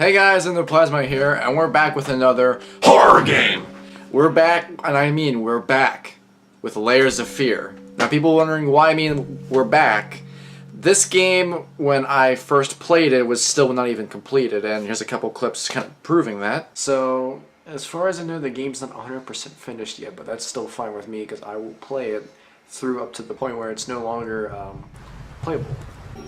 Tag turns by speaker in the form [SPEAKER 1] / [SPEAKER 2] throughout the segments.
[SPEAKER 1] Hey guys, EndoPlasmite here, and we're back with another horror game! We're back, and I mean we're back, with Layers of Fear. Now people wondering why I mean we're back. This game, when I first played it, was still not even completed, and here's a couple clips kind of proving that. So, as far as I know, the game's not 100% finished yet, but that's still fine with me, because I will play it through up to the point where it's no longer playable.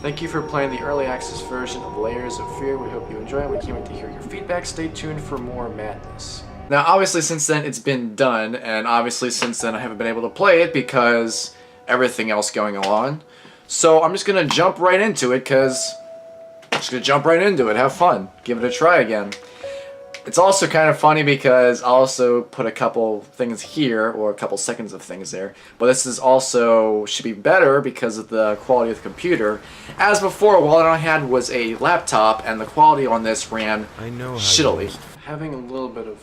[SPEAKER 1] Thank you for playing the early access version of Layers of Fear. We hope you enjoy it. We can't wait to hear your feedback. Stay tuned for more madness. Now, obviously, since then, it's been done, and obviously, since then, I haven't been able to play it because everything else going on. So, I'm just gonna jump right into it, because I'm just gonna jump right into it. Have fun. Give it a try again. It's also kind of funny because I also put a couple things here, or a couple seconds of things there, but this is also should be better because of the quality of the computer. As before, all I had was a laptop, and the quality on this ran shittily. Having a little bit of...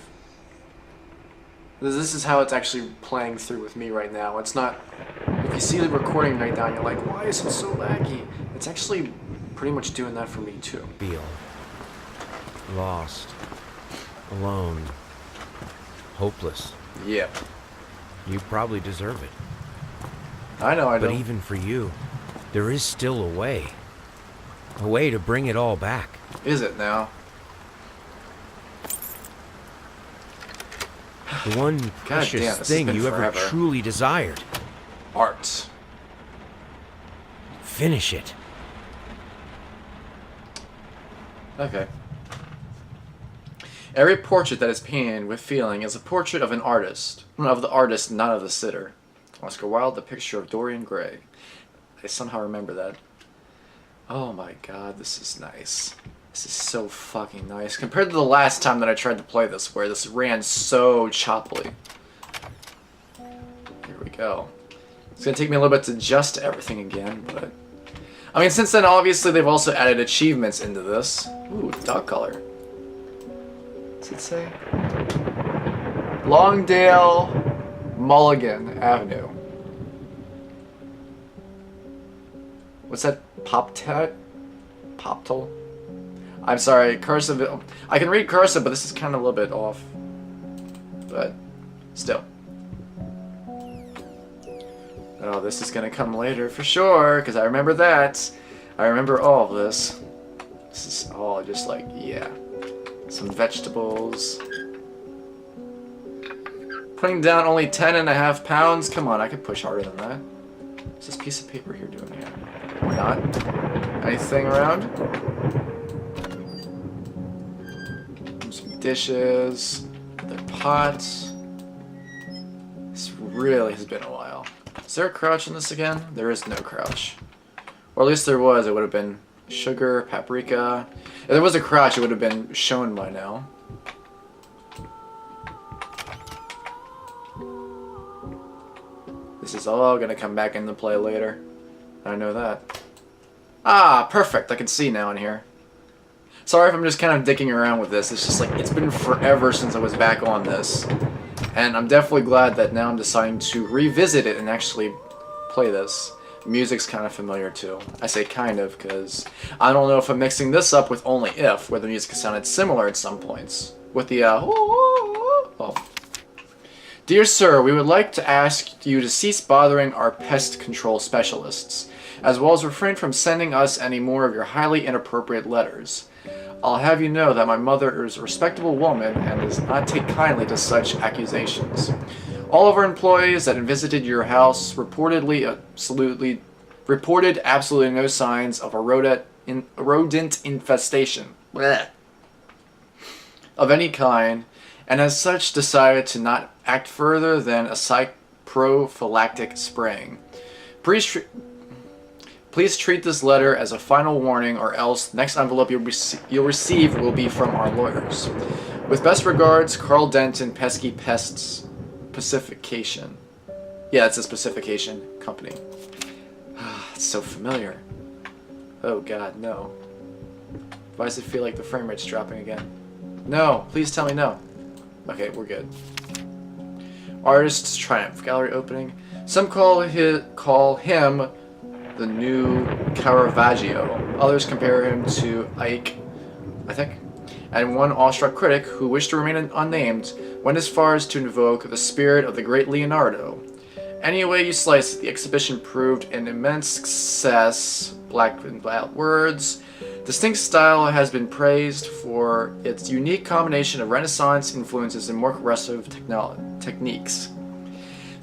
[SPEAKER 1] This is how it's actually playing through with me right now. It's not... If you see the recording right now, you're like, why is it so laggy? It's actually pretty much doing that for me too.
[SPEAKER 2] Feel lost. Alone. Hopeless.
[SPEAKER 1] Yeah.
[SPEAKER 2] You probably deserve it.
[SPEAKER 1] I know I don't.
[SPEAKER 2] But even for you, there is still a way. A way to bring it all back.
[SPEAKER 1] Is it now?
[SPEAKER 2] The one precious thing you ever truly desired.
[SPEAKER 1] Art.
[SPEAKER 2] Finish it.
[SPEAKER 1] Okay. Every portrait that is painted with feeling is a portrait of an artist. Of the artist, not of the sitter. Oscar Wilde, The Picture of Dorian Gray. I somehow remember that. Oh my god, this is nice. This is so fucking nice. Compared to the last time that I tried to play this, where this ran so choppily. Here we go. It's gonna take me a little bit to adjust everything again, but... I mean, since then, obviously, they've also added achievements into this. Ooh, dog color. What's it say? Longdale Mulligan Avenue. What's that? Poptet? Poptel? I'm sorry, cursive. I can read cursive, but this is kind of a little bit off. But still. Oh, this is gonna come later for sure, because I remember that. I remember all of this. This is all just like, yeah. Some vegetables. Putting down only 10.5 pounds? Come on, I could push harder than that. What's this piece of paper here doing here? Or not? Anything around? Some dishes. The pots. This really has been a while. Is there a crouch in this again? There is no crouch. Or at least there was. It would have been sugar, paprika. If there was a crouch, it would have been shown by now. This is all gonna come back into play later. I know that. Ah, perfect. I can see now in here. Sorry if I'm just kind of dicking around with this. It's just like, it's been forever since I was back on this. And I'm definitely glad that now I'm deciding to revisit it and actually play this. Music's kind of familiar too. I say kind of because I don't know if I'm mixing this up with Only If, where the music sounded similar at some points. With the, oh. Dear sir, we would like to ask you to cease bothering our pest control specialists, as well as refrain from sending us any more of your highly inappropriate letters. I'll have you know that my mother is a respectable woman and does not take kindly to such accusations. All of our employees that visited your house reported absolutely no signs of a rodent infestation of any kind, and as such decided to not act further than a prophylactic spraying. Please treat this letter as a final warning, or else the next envelope you'll receive will be from our lawyers. With best regards, Carl Denton, Pesky Pests Pacification. Yeah, it's a Pacification company. It's so familiar. Oh god, no. Why does it feel like the frame rate's dropping again? No, please tell me no. Okay, we're good. Artist's Triumph. Gallery opening. Some call him the new Caravaggio. Others compare him to Ike, I think. and one awestruck critic, who wished to remain unnamed, went as far as to invoke the spirit of the great Leonardo. Any way you slice it, the exhibition proved an immense success. Black and white words. Distinct style has been praised for its unique combination of Renaissance influences and more aggressive techniques.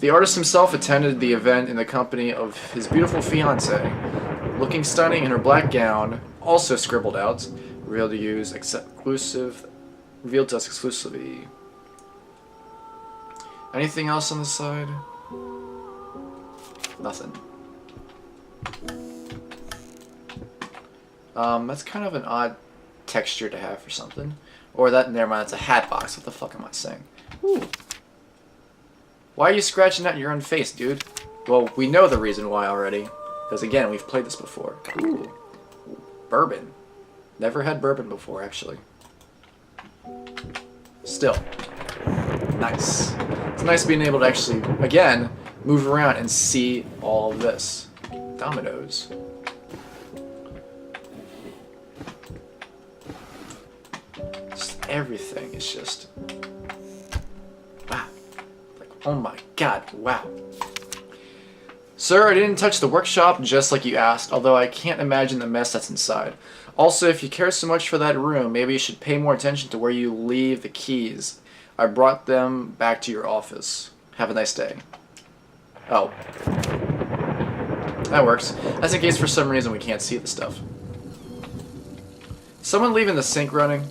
[SPEAKER 1] The artist himself attended the event in the company of his beautiful fiancée, looking stunning in her black gown, also scribbled out, revealed to us exclusively. Anything else on the side? Nothing. That's kind of an odd texture to have for something. Or that, never mind, it's a hat box. What the fuck am I saying? Ooh. Why are you scratching that in your own face, dude? Well, we know the reason why already. Because again, we've played this before. Ooh. Bourbon. Never had bourbon before, actually. Still. Nice. It's nice being able to actually, again, move around and see all of this. Dominoes. Just everything is just... wow. Like, oh my god, wow. Sir, I didn't touch the workshop just like you asked, although I can't imagine the mess that's inside. Also, if you care so much for that room, maybe you should pay more attention to where you leave the keys. I brought them back to your office. Have a nice day. Oh. That works. That's in case for some reason we can't see the stuff. Someone leaving the sink running?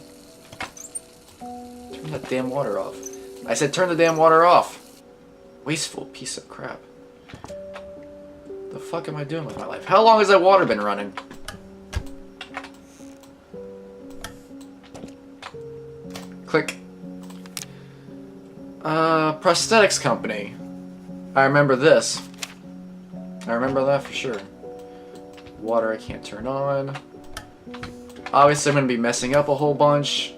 [SPEAKER 1] Turn that damn water off. I said turn the damn water off. Wasteful piece of crap. The fuck am I doing with my life? How long has that water been running? Click. Prosthetics company. I remember this. I remember that for sure. Water I can't turn on. Obviously I'm going to be messing up a whole bunch.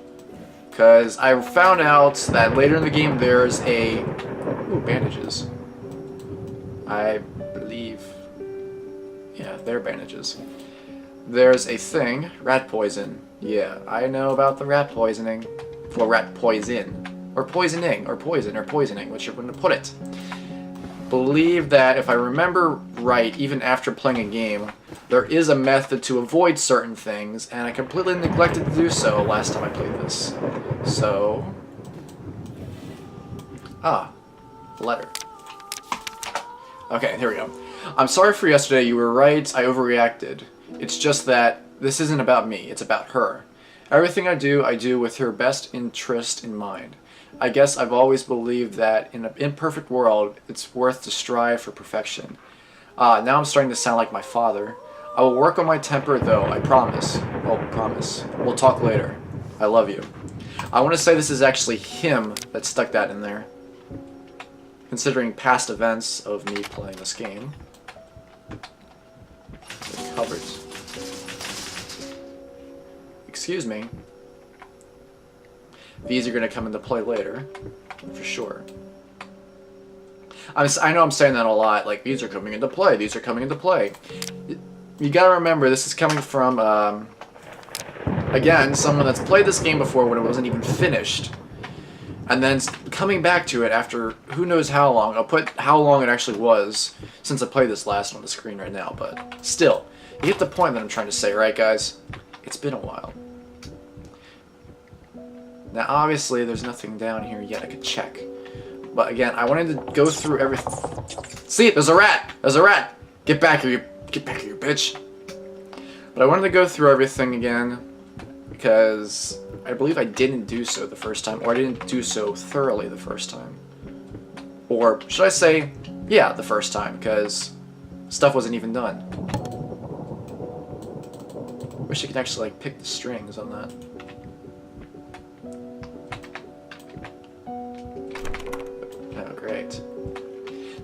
[SPEAKER 1] Because I found out that later in the game there's a... ooh, bandages. I believe... yeah, they're bandages. There's a thing. Rat poison. Yeah, I know about the rat poisoning. Or rat poison. Or poisoning. Or poison. Or poisoning. Whichever one to put it. Believe that if I remember right, even after playing a game, there is a method to avoid certain things, and I completely neglected to do so last time I played this. So... ah. Letter. Okay, here we go. I'm sorry for yesterday, you were right, I overreacted. It's just that this isn't about me, it's about her. Everything I do with her best interest in mind. I guess I've always believed that in an imperfect world, it's worth to strive for perfection. Now I'm starting to sound like my father. I will work on my temper though, I promise. Oh, promise. We'll talk later. I love you. I want to say this is actually him that stuck that in there. Considering past events of me playing this game. Cupboards. Excuse me. These are going to come into play later, for sure. I know I'm saying that a lot, like, these are coming into play, these are coming into play. You gotta remember, this is coming from, again, someone that's played this game before when it wasn't even finished. And then coming back to it after who knows how long. I'll put how long it actually was since I played this last on the screen right now, but still, you get the point that I'm trying to say, right guys? It's been a while. Now obviously there's nothing down here yet I could check. But again, I wanted to go through everything. See, there's a rat! There's a rat! Get back here, you bitch! But I wanted to go through everything again because I believe I didn't do so the first time, or I didn't do so thoroughly the first time. Or should I say, yeah, the first time, because stuff wasn't even done. Wish I could actually like pick the strings on that. Oh, great.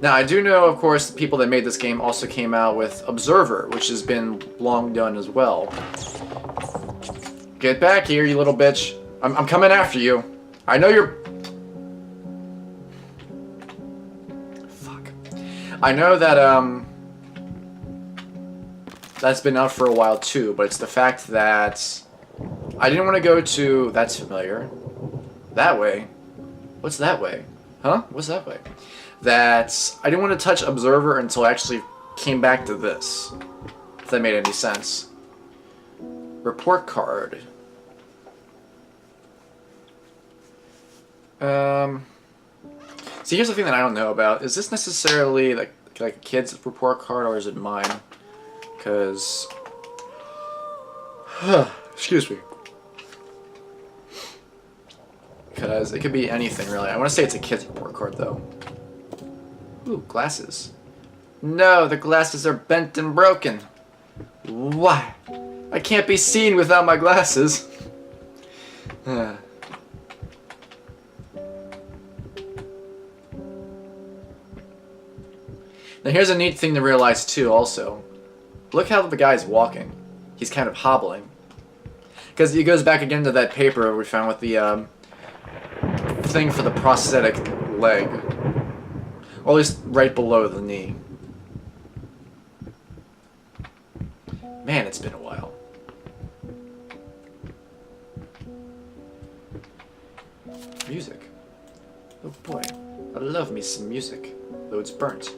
[SPEAKER 1] Now, I do know, of course, the people that made this game also came out with Observer, which has been long done as well. Get back here, you little bitch. I'm coming after you. I know you're... fuck. I know that, that's been out for a while too, but it's the fact that I didn't want to go to... That's familiar. That way. What's that way? Huh? What's that way? That I didn't want to touch Observer until I actually came back to this. If that made any sense. Report card. See, here's the thing that I don't know about. Is this necessarily like a kid's report card, or is it mine? Because... excuse me. Because it could be anything, really. I want to say it's a kid's report card, though. Ooh, glasses. No, the glasses are bent and broken. Why? I can't be seen without my glasses. Now here's a neat thing to realize too also. Look how the guy's walking. He's kind of hobbling. Because he goes back again to that paper we found with the thing for the prosthetic leg. Or at least right below the knee. Man, it's been a while. Music. Oh boy, I love me some music, though it's burnt.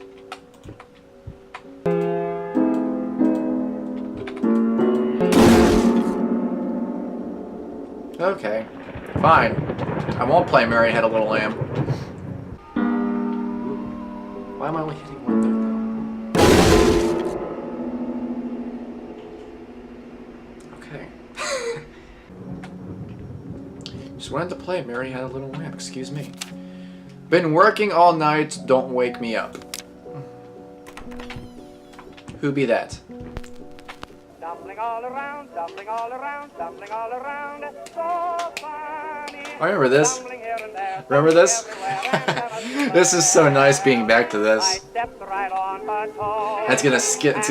[SPEAKER 1] Okay, fine. I won't play Mary Had a Little Lamb. Why am I only hitting one note though? Okay. Just wanted to play Mary Had a Little Lamb, excuse me. Been working all night, don't wake me up. Who be that?
[SPEAKER 3] Stumbling all around, stumbling all around, stumbling all around, so funny.
[SPEAKER 1] I remember this. Remember this? This is so nice being back to this. It's gonna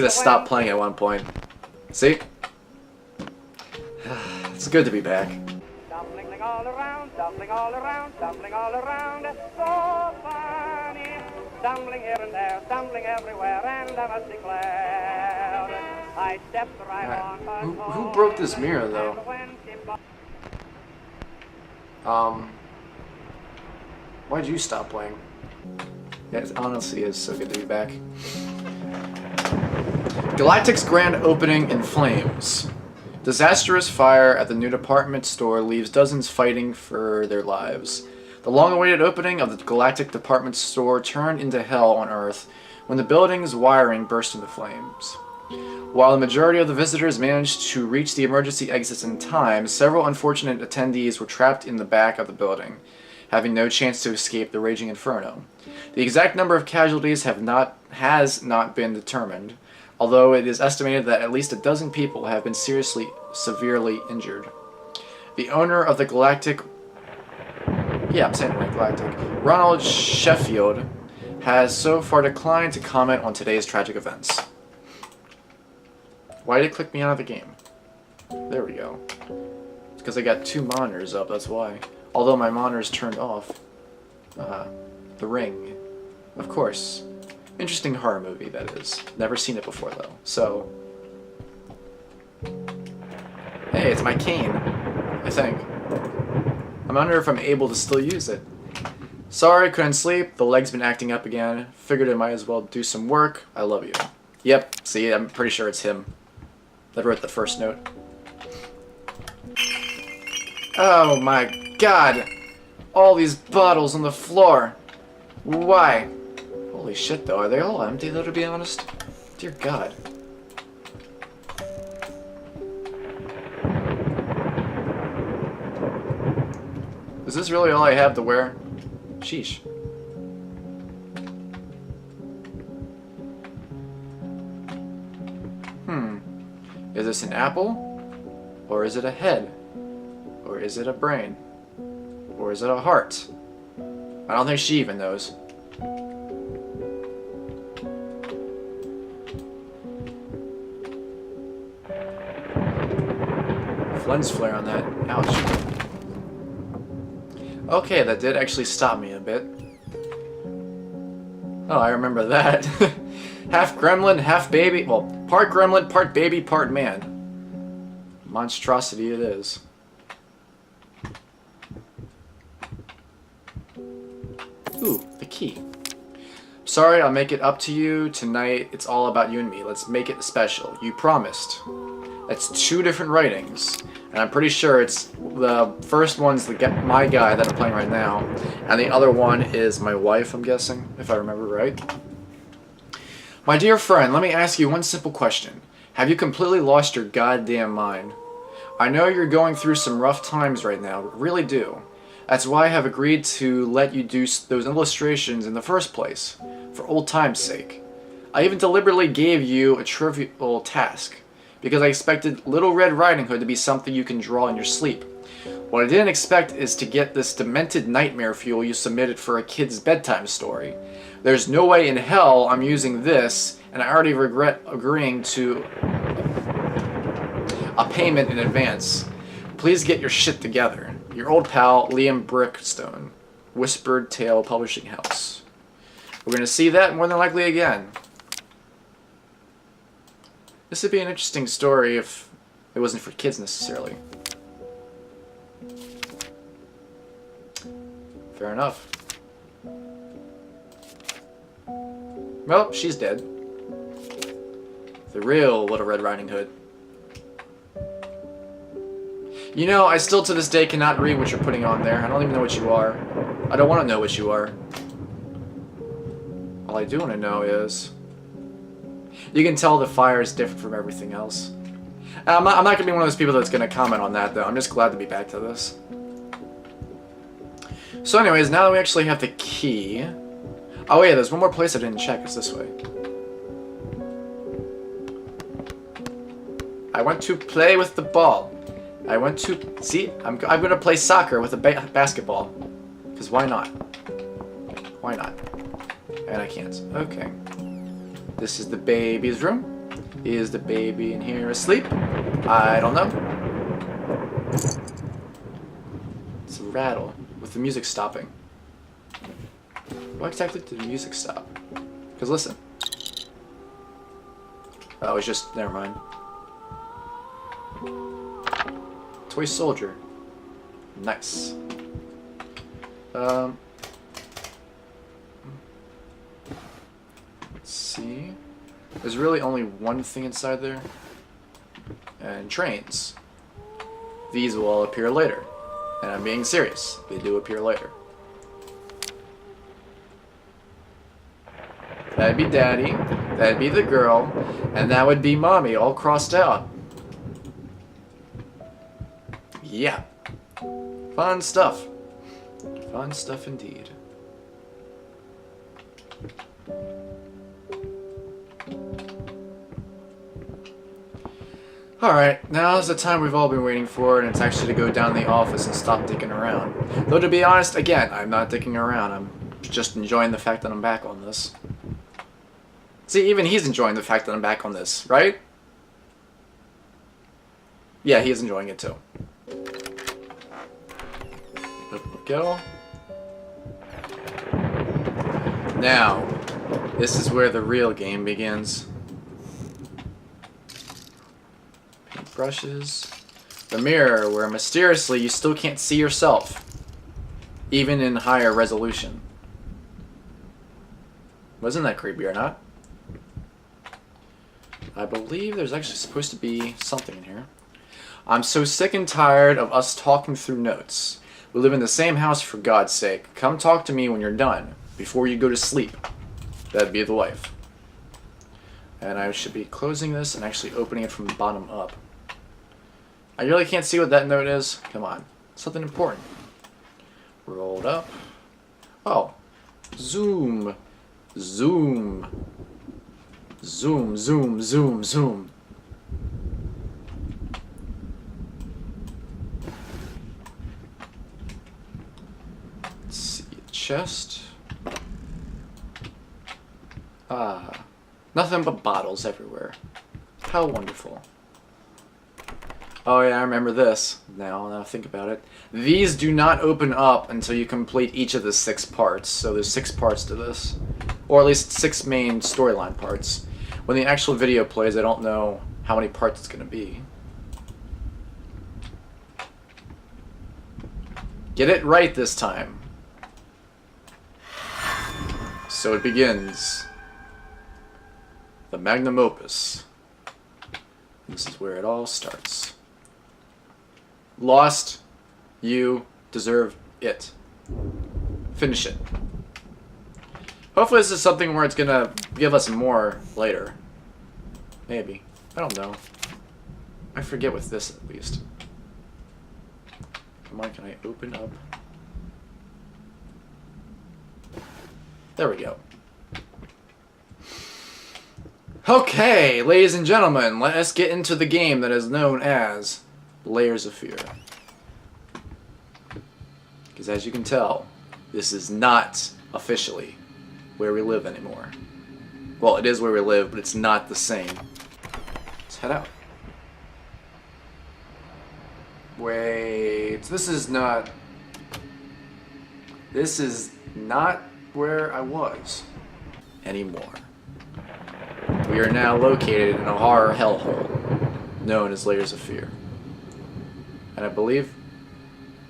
[SPEAKER 1] stop playing at one point. See? It's good to be back.
[SPEAKER 3] Stumbling all around, stumbling all around, stumbling all around, so funny. Stumbling here and there, stumbling everywhere, and I must declare I stepped right on her toe.
[SPEAKER 1] Who broke this mirror though? Why'd you stop playing? Yeah, it honestly is so good to be back. Galactic's grand opening in flames. Disastrous fire at the new department store leaves dozens fighting for their lives. The long-awaited opening of the Galactic department store turned into hell on Earth when the building's wiring burst into flames. While the majority of the visitors managed to reach the emergency exits in time, several unfortunate attendees were trapped in the back of the building, having no chance to escape the raging inferno. The exact number of casualties has not been determined, although it is estimated that at least a dozen people have been severely injured. The owner of the Galactic... Yeah, I'm saying it right, Galactic. Ronald Sheffield has so far declined to comment on today's tragic events. Why did it click me out of the game? There we go. It's because I got two monitors up, that's why. Although my monitor's turned off. The Ring. Of course. Interesting horror movie, that is. Never seen it before, though. So... Hey, it's my cane. I think. I wonder if I'm able to still use it. Sorry, couldn't sleep. The leg's been acting up again. Figured I might as well do some work. I love you. Yep, see, I'm pretty sure it's him that wrote the first note. Oh my god! All these bottles on the floor! Why? Holy shit though, are they all empty though, to be honest? Dear god. Is this really all I have to wear? Sheesh. Is this an apple? Or is it a head? Or is it a brain? Or is it a heart? I don't think she even knows. Lens flare on that. Ouch. Okay, that did actually stop me a bit. Oh, I remember that. Half gremlin, half baby. Well, part gremlin, part baby, part man. Monstrosity it is. Ooh, the key. Sorry, I'll make it up to you. Tonight, it's all about you and me. Let's make it special. You promised. That's 2 different writings. And I'm pretty sure it's the first one's my guy that I'm playing right now. And the other one is my wife, I'm guessing, if I remember right. My dear friend, let me ask you one simple question. Have you completely lost your goddamn mind? I know you're going through some rough times right now, really do. That's why I have agreed to let you do those illustrations in the first place, for old time's sake. I even deliberately gave you a trivial task, because I expected Little Red Riding Hood to be something you can draw in your sleep. What I didn't expect is to get this demented nightmare fuel you submitted for a kid's bedtime story. There's no way in hell I'm using this, and I already regret agreeing to a payment in advance. Please get your shit together. Your old pal, Liam Brickstone, Whispered Tale Publishing House. We're going to see that more than likely again. This would be an interesting story if it wasn't for kids necessarily. Fair enough. Well, she's dead. The real Little Red Riding Hood. You know, I still to this day cannot read what you're putting on there. I don't even know what you are. I don't want to know what you are. All I do want to know is... You can tell the fire is different from everything else. I'm not going to be one of those people that's going to comment on that, though. I'm just glad to be back to this. So anyways, now that we actually have the key... Oh yeah, there's one more place I didn't check. It's this way. I want to play with the ball. I want to... See? I'm going to play soccer with a basketball. Because why not? Why not? And I can't. Okay. This is the baby's room. Is the baby in here asleep? I don't know. It's a rattle with the music stopping. Why exactly did the music stop? Because listen. Oh, it's just... Never mind. Toy soldier. Nice. Let's see. There's really only one thing inside there. And trains. These will all appear later. And I'm being serious. They do appear later. That'd be Daddy. That'd be the girl. And that would be Mommy, all crossed out. Yeah. Fun stuff. Fun stuff indeed. Alright, now's the time we've all been waiting for, and it's actually to go down to the office and stop dicking around. Though to be honest, again, I'm not dicking around. I'm just enjoying the fact that I'm back on this. See, even he's enjoying the fact that I'm back on this, right? Yeah, he's enjoying it too. Up we go. Now, this is where the real game begins. Paintbrushes. The mirror, where mysteriously you still can't see yourself. Even in higher resolution. Wasn't that creepy or not? I believe there's actually supposed to be something in here. I'm so sick and tired of us talking through notes. We live in the same house, for God's sake. Come talk to me when you're done, before you go to sleep. That'd be the life. And I should be closing this and actually opening it from the bottom up. I really can't see what that note is. Come on. Something important. Rolled up. Oh. Zoom. Zoom. Zoom, zoom, zoom, zoom. Let's see. Chest. Ah. Nothing but bottles everywhere. How wonderful. Oh yeah, I remember this. Now I think about it. These do not open up until you complete each of the 6 parts. So there's 6 parts to this. Or at least 6 main storyline parts. When the actual video plays, I don't know how many parts it's going to be. Get it right this time. So it begins. The magnum opus. This is where it all starts. Lost. You deserve it. Finish it. Hopefully this is something where it's gonna give us more later. Maybe. I don't know. I forget with this at least. Come on, can I open up? There we go. Okay, ladies and gentlemen, let us get into the game that is known as Layers of Fear. Because as you can tell, this is not officially where we live anymore. Well, it is where we live, but it's not the same. Let's head out. Wait, this is not where I was anymore. We are now located in a horror hellhole known as Layers of Fear. And I believe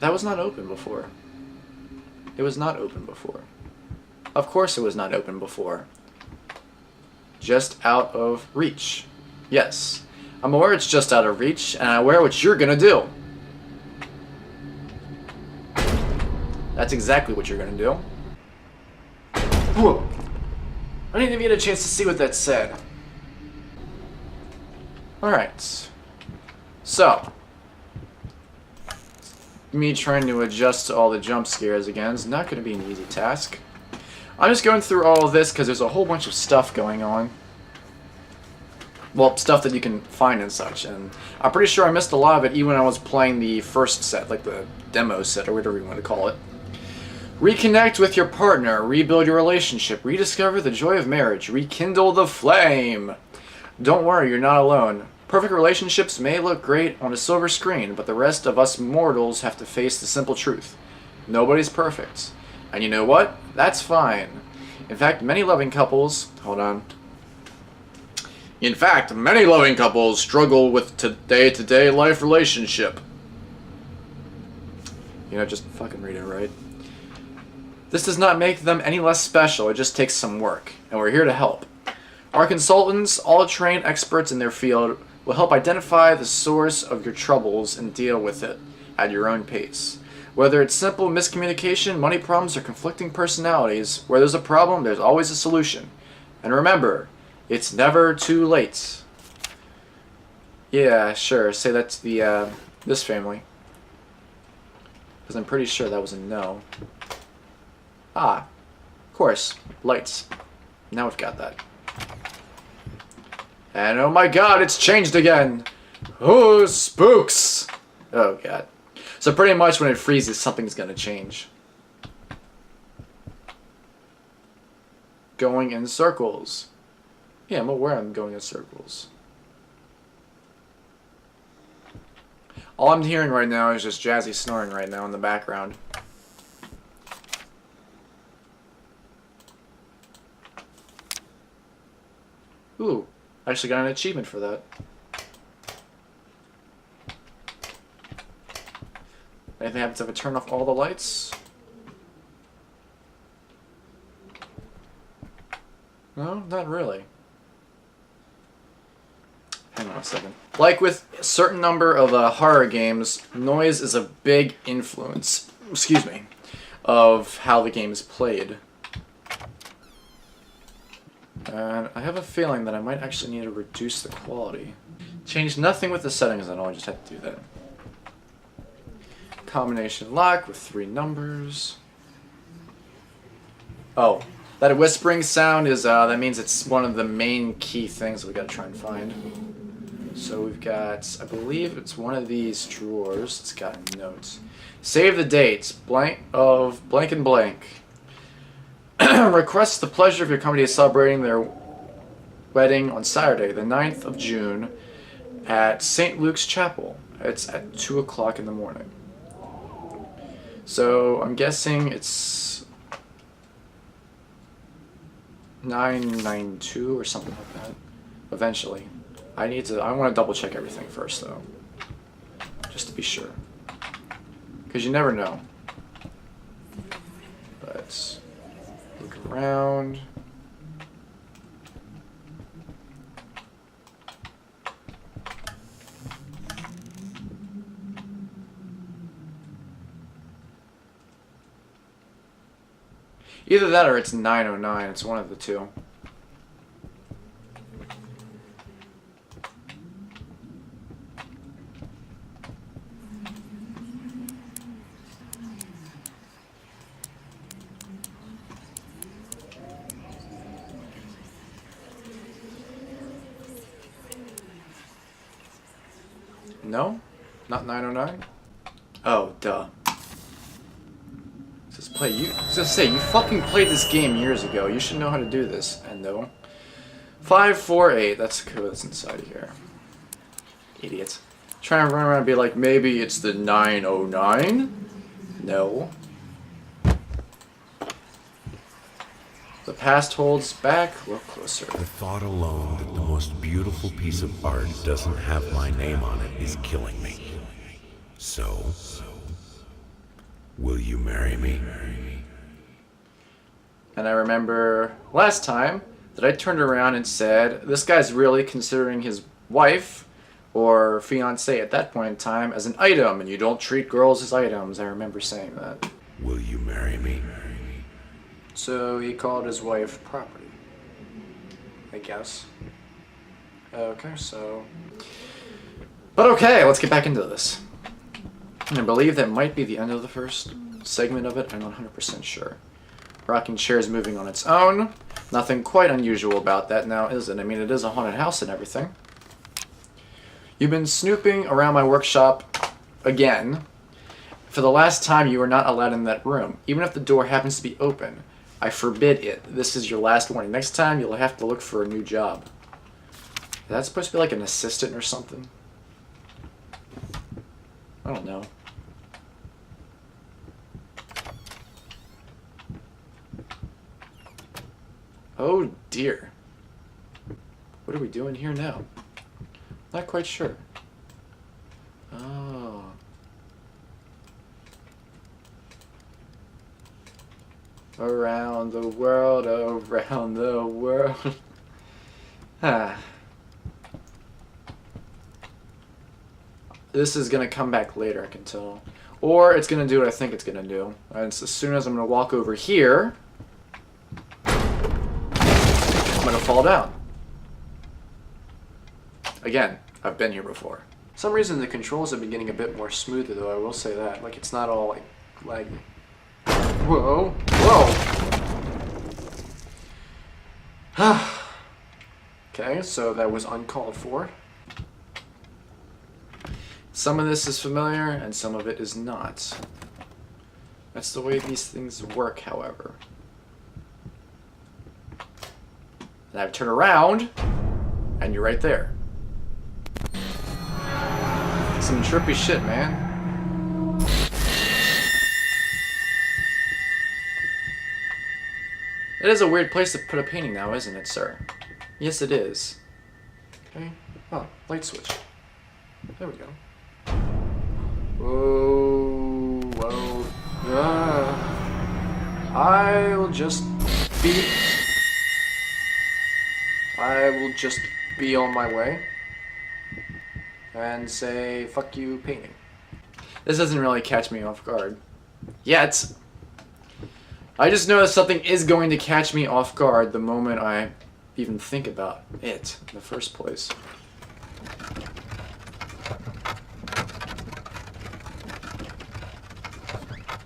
[SPEAKER 1] that was not open before. It was not open before. Of course it was not open before. Just out of reach. Yes, I'm aware it's just out of reach, and I'm aware what you're gonna do. That's exactly what you're gonna do. Whoa. I didn't even get a chance to see what that said. Alright. So. Me trying to adjust to all the jump scares again is not going to be an easy task. I'm just going through all of this because there's a whole bunch of stuff going on. Well, stuff that you can find and such. And I'm pretty sure I missed a lot of it even when I was playing the first set, like the demo set or whatever you want to call it. Reconnect with your partner, rebuild your relationship, rediscover the joy of marriage, rekindle the flame. Don't worry, you're not alone. Perfect relationships may look great on a silver screen, but the rest of us mortals have to face the simple truth. Nobody's perfect. And you know what? That's fine. In fact, many loving couples... Hold on. In fact, many loving couples struggle with day-to-day life relationship. You know, just fucking read it, right? This does not make them any less special, it just takes some work, and we're here to help. Our consultants, all trained experts in their field, will help identify the source of your troubles and deal with it at your own pace. Whether it's simple miscommunication, money problems, or conflicting personalities, where there's a problem, there's always a solution. And remember, it's never too late. Yeah, sure, say that to the, this family. Because I'm pretty sure that was a no. Ah, of course, lights. Now we've got that. And oh my god, it's changed again! Oh, spooks! Oh god. So pretty much when it freezes, something's gonna change. Going in circles. Yeah, I'm aware I'm going in circles. All I'm hearing right now is just Jazzy snoring right now in the background. Ooh, I actually got an achievement for that. Anything happens if I turn off all the lights? No, not really. Hang on a second. Like with a certain number of horror games, noise is a big influence, excuse me, of how the game is played. And I have a feeling that I might actually need to reduce the quality. Change nothing with the settings at all, I just have to do that. Combination lock with 3 numbers. Oh, that whispering sound is, that means it's one of the main key things we gotta try and find. So we've got, I believe it's one of these drawers. It's got notes. Save the dates, blank and blank. Request the pleasure of your company celebrating their wedding on Saturday, the 9th of June at St. Luke's Chapel. It's at 2 o'clock in the morning. So I'm guessing it's 992 or something like that. Eventually. I want to double check everything first though. Just to be sure. Because you never know. But Look around. Either that or it's 909. It's one of the two. No? Not 909? Oh, duh. Just play you. Just say you fucking played this game years ago. You should know how to do this, Endo. 548. That's the code that's inside here. Idiots. Trying to run around and be like, maybe it's the 909? No. The past holds back. Look closer.
[SPEAKER 4] The thought alone that the most beautiful piece of art doesn't have my name on it is killing me. So, will you marry me?
[SPEAKER 1] And I remember last time that I turned around and said, this guy's really considering his wife or fiance at that point in time as an item, and you don't treat girls as items. I remember saying that.
[SPEAKER 4] Will you marry me?
[SPEAKER 1] So he called his wife property, I guess. Okay, so... But okay, let's get back into this. And I believe that might be the end of the first segment of it. I'm not 100% sure. Rocking chair is moving on its own. Nothing quite unusual about that now, is it? I mean, it is a haunted house and everything. You've been snooping around my workshop again. For the last time, you are not allowed in that room, even if the door happens to be open. I forbid it. This is your last warning. Next time, you'll have to look for a new job. Is that supposed to be like an assistant or something? I don't know. Oh dear. What are we doing here now? Not quite sure. Oh. Around the world, around the world. Ah. This is gonna come back later, I can tell. Or it's gonna do what I think it's gonna do. And as soon as I'm gonna walk over here, I'm gonna fall down. Again, I've been here before. For some reason the controls have been getting a bit more smoother though, I will say that. Like it's not all like laggy. Whoa, whoa! Okay, so that was uncalled for. Some of this is familiar and some of it is not. That's the way these things work, however. And I turn around, and you're right there. Some trippy shit, man. It is a weird place to put a painting now, isn't it, sir? Yes, it is. Okay. Oh, light switch. There we go. Whoa, whoa. I will just be on my way and say, fuck you, painting. This doesn't really catch me off guard. Yet. I just know that something is going to catch me off guard the moment I even think about it in the first place.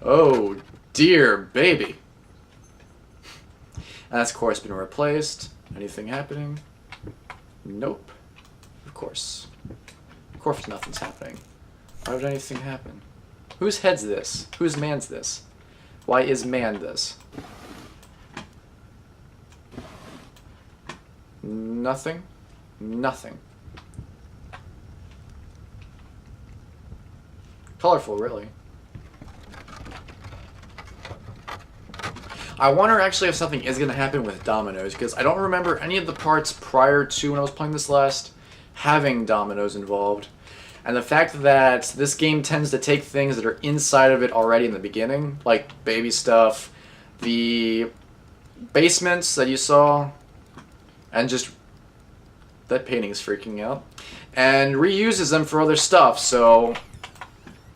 [SPEAKER 1] Oh dear baby. And that's of course been replaced. Anything happening? Nope. Of course. Of course nothing's happening. Why would anything happen? Whose head's this? Whose man's this? Why is man this? Nothing. Nothing. Colorful, really. I wonder actually if something is going to happen with dominoes, because I don't remember any of the parts prior to when I was playing this last having dominoes involved. And the fact that this game tends to take things that are inside of it already in the beginning, like baby stuff, the basements that you saw, and just that painting's freaking out, and reuses them for other stuff. So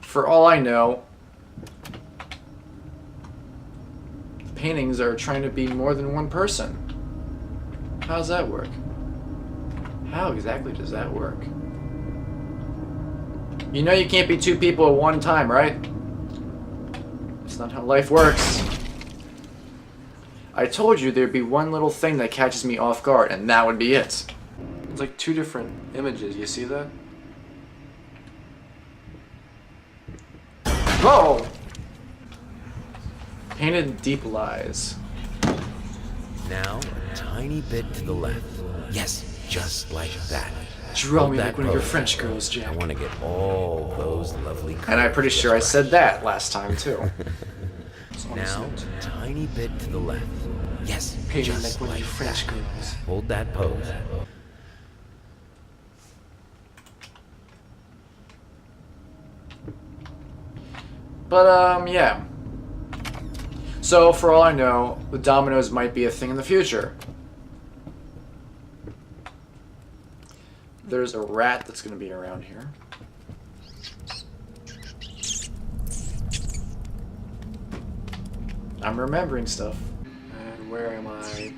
[SPEAKER 1] for all I know, paintings are trying to be more than one person. How does that work? How exactly does that work? You know you can't be two people at one time, right? That's not how life works. I told you there'd be one little thing that catches me off guard, and that would be it. It's like two different images, you see that? Whoa! Painted deep lies.
[SPEAKER 2] Now, a tiny bit to the left. Yes, just like that.
[SPEAKER 1] Draw
[SPEAKER 2] Hold
[SPEAKER 1] me
[SPEAKER 2] that
[SPEAKER 1] like one of your
[SPEAKER 2] pose.
[SPEAKER 1] French girls,
[SPEAKER 2] I
[SPEAKER 1] Jack.
[SPEAKER 2] want to get all those lovely
[SPEAKER 1] And I'm pretty
[SPEAKER 2] curves
[SPEAKER 1] sure I
[SPEAKER 2] just
[SPEAKER 1] said that last time, too.
[SPEAKER 2] right. Now, a tiny bit to the left. Yes,
[SPEAKER 1] Painted
[SPEAKER 2] just
[SPEAKER 1] like one of
[SPEAKER 2] like
[SPEAKER 1] your French
[SPEAKER 2] that.
[SPEAKER 1] girls.
[SPEAKER 2] Hold that pose.
[SPEAKER 1] But, yeah. So, for all I know, the dominoes might be a thing in the future. There's a rat that's going to be around here. I'm remembering stuff. And where am I?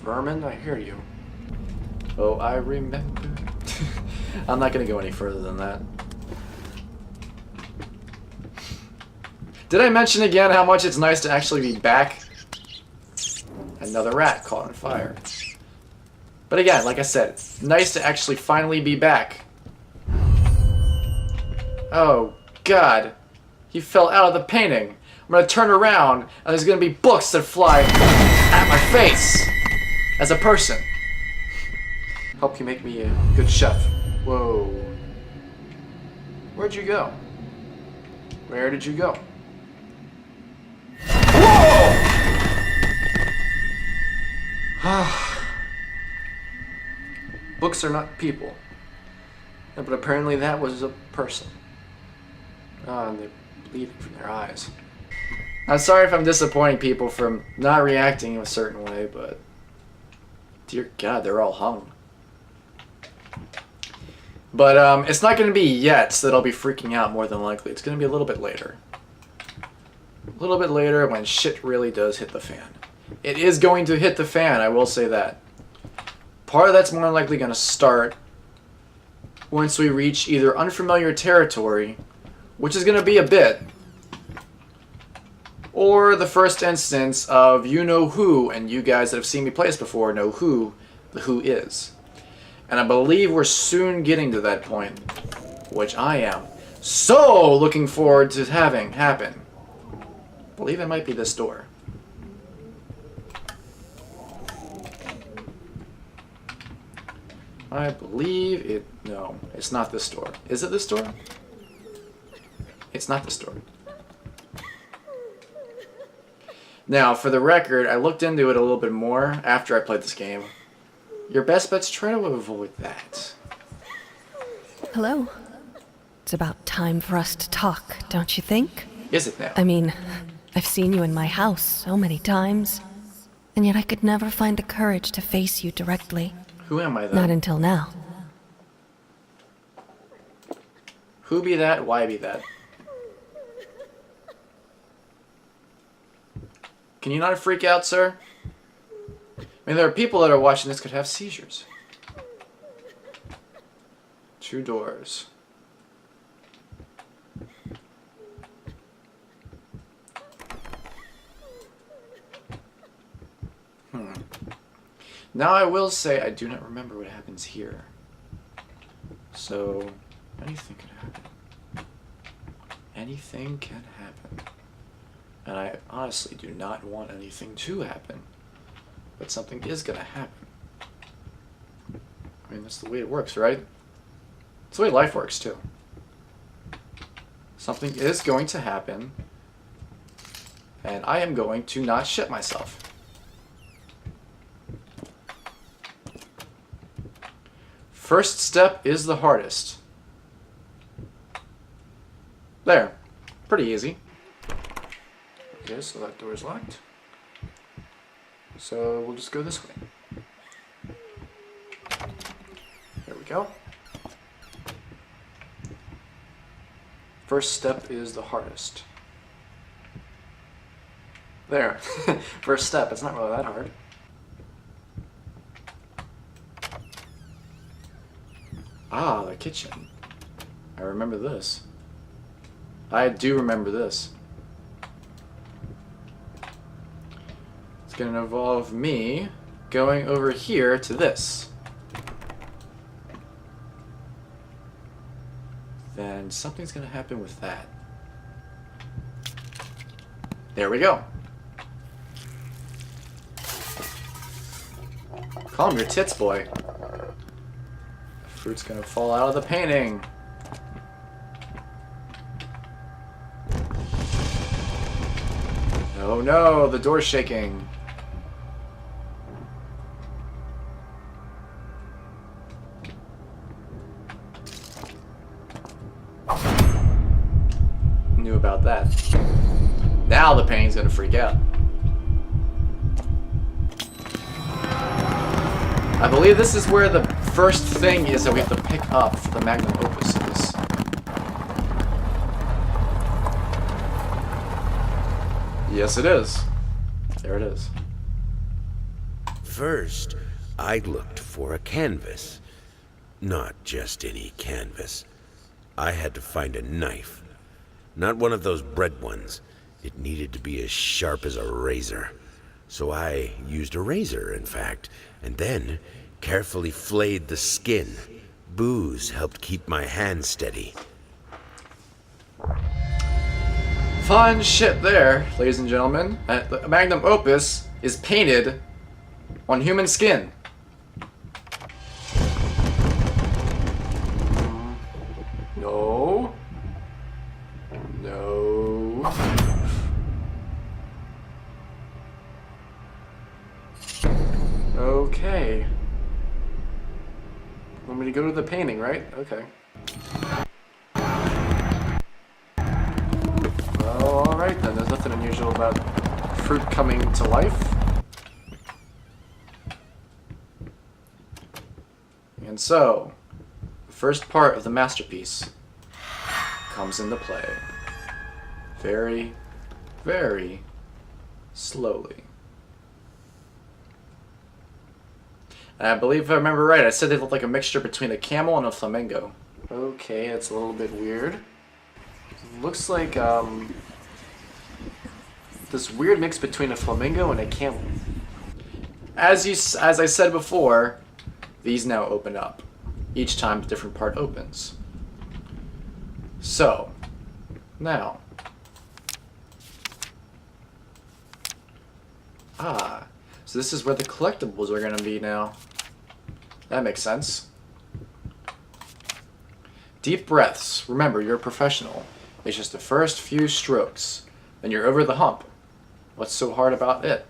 [SPEAKER 1] Vermin, I hear you. Oh, I remember. I'm not going to go any further than that. Did I mention again how much it's nice to actually be back? Another rat caught on fire. But again, like I said, nice to actually finally be back. Oh, God. He fell out of the painting. I'm gonna turn around, and there's gonna be books that fly at my face. As a person. Help you make me a good chef. Whoa. Where'd you go? Where did you go? Books are not people. Yeah, but apparently that was a person. And they're bleeding from their eyes. I'm sorry if I'm disappointing people from not reacting a certain way, but dear God, they're all hung. But it's not going to be yet that I'll be freaking out more than likely. It's going to be a little bit later. A little bit later when shit really does hit the fan. It is going to hit the fan, I will say that. Part of that's more than likely going to start once we reach either unfamiliar territory, which is going to be a bit, or the first instance of you-know-who, and you guys that have seen me play this before know who the who is. And I believe we're soon getting to that point, which I am so looking forward to having happen. I believe it might be this door. I believe it... No, it's not this door. Is it this door? It's not this door. Now, for the record, I looked into it a little bit more after I played this game. Your best bet's try to avoid that.
[SPEAKER 5] Hello. It's about time for us to talk, don't you think?
[SPEAKER 1] Is it now?
[SPEAKER 5] I mean, I've seen you in my house so many times, and yet I could never find the courage to face you directly.
[SPEAKER 1] Who am I then?
[SPEAKER 5] Not until now.
[SPEAKER 1] Who be that? Why be that? Can you not freak out, sir? I mean, there are people that are watching this could have seizures. 2 doors. Now I will say I do not remember what happens here. So, anything can happen. Anything can happen. And I honestly do not want anything to happen. But something is gonna happen. I mean, that's the way it works, right? It's the way life works, too. Something is going to happen. And I am going to not shit myself. First step is the hardest. There. Pretty easy. Okay, so that door is locked. So we'll just go this way. There we go. First step is the hardest. There. First step. It's not really that hard. Ah, the kitchen. I remember this. I do remember this. It's going to involve me going over here to this. Then something's going to happen with that. There we go. Calm your tits, boy. The fruit's going to fall out of the painting. Oh no, the door's shaking. Knew about that. Now the painting's gonna freak out. I believe this is where the first thing is that we have to pick up for the magnum opus is. Yes, it is. There it is.
[SPEAKER 4] First, I looked for a canvas. Not just any canvas. I had to find a knife. Not one of those bread ones. It needed to be as sharp as a razor. So I used a razor, in fact, and then carefully flayed the skin. Booze helped keep my hand steady.
[SPEAKER 1] Fun shit there, ladies and gentlemen. The magnum opus is painted on human skin. No. No. Okay. Want me to go to the painting, right? Okay. Well, alright then. There's nothing unusual about fruit coming to life. And so, the first part of the masterpiece comes into play. Very, very slowly. And I believe if I remember right, I said they looked like a mixture between a camel and a flamingo. Okay, that's a little bit weird. Looks like this weird mix between a flamingo and a camel. As I said before, these now open up. Each time a different part opens. So, now. Ah, so this is where the collectibles are going to be now. That makes sense. Deep breaths. Remember, you're a professional. It's just the first few strokes. Then you're over the hump. What's so hard about it?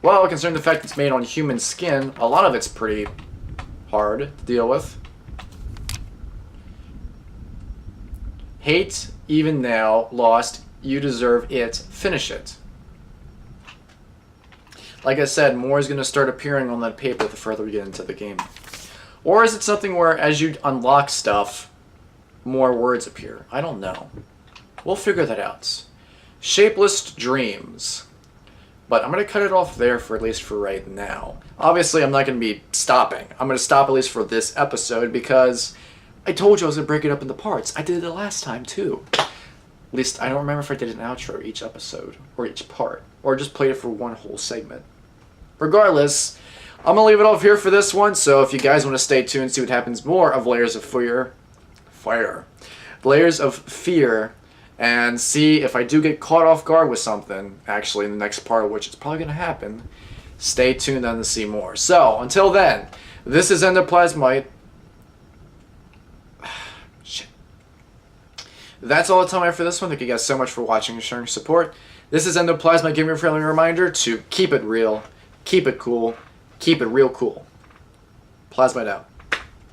[SPEAKER 1] Well, considering the fact it's made on human skin, a lot of it's pretty hard to deal with. Hate, even now, lost, you deserve it, finish it. Like I said, more is going to start appearing on that paper the further we get into the game. Or is it something where as you unlock stuff, more words appear? I don't know. We'll figure that out. Shapeless dreams. But I'm going to cut it off there for at least for right now. Obviously, I'm not going to be stopping. I'm going to stop at least for this episode because I told you I was going to break it up into parts. I did it the last time too. At least I don't remember if I did an outro each episode or each part or just played it for one whole segment. Regardless, I'm going to leave it off here for this one. So if you guys want to stay tuned, see what happens more of Layers of Fear. Layers of Fear. And see if I do get caught off guard with something, actually, in the next part, which is probably going to happen. Stay tuned then to see more. So, until then, this is EndoPlasmite. Shit. That's all the time I have for this one. Thank you guys so much for watching and showing support. This is EndoPlasmite giving you a friendly reminder to keep it real, keep it cool, keep it real cool. Plasmite out.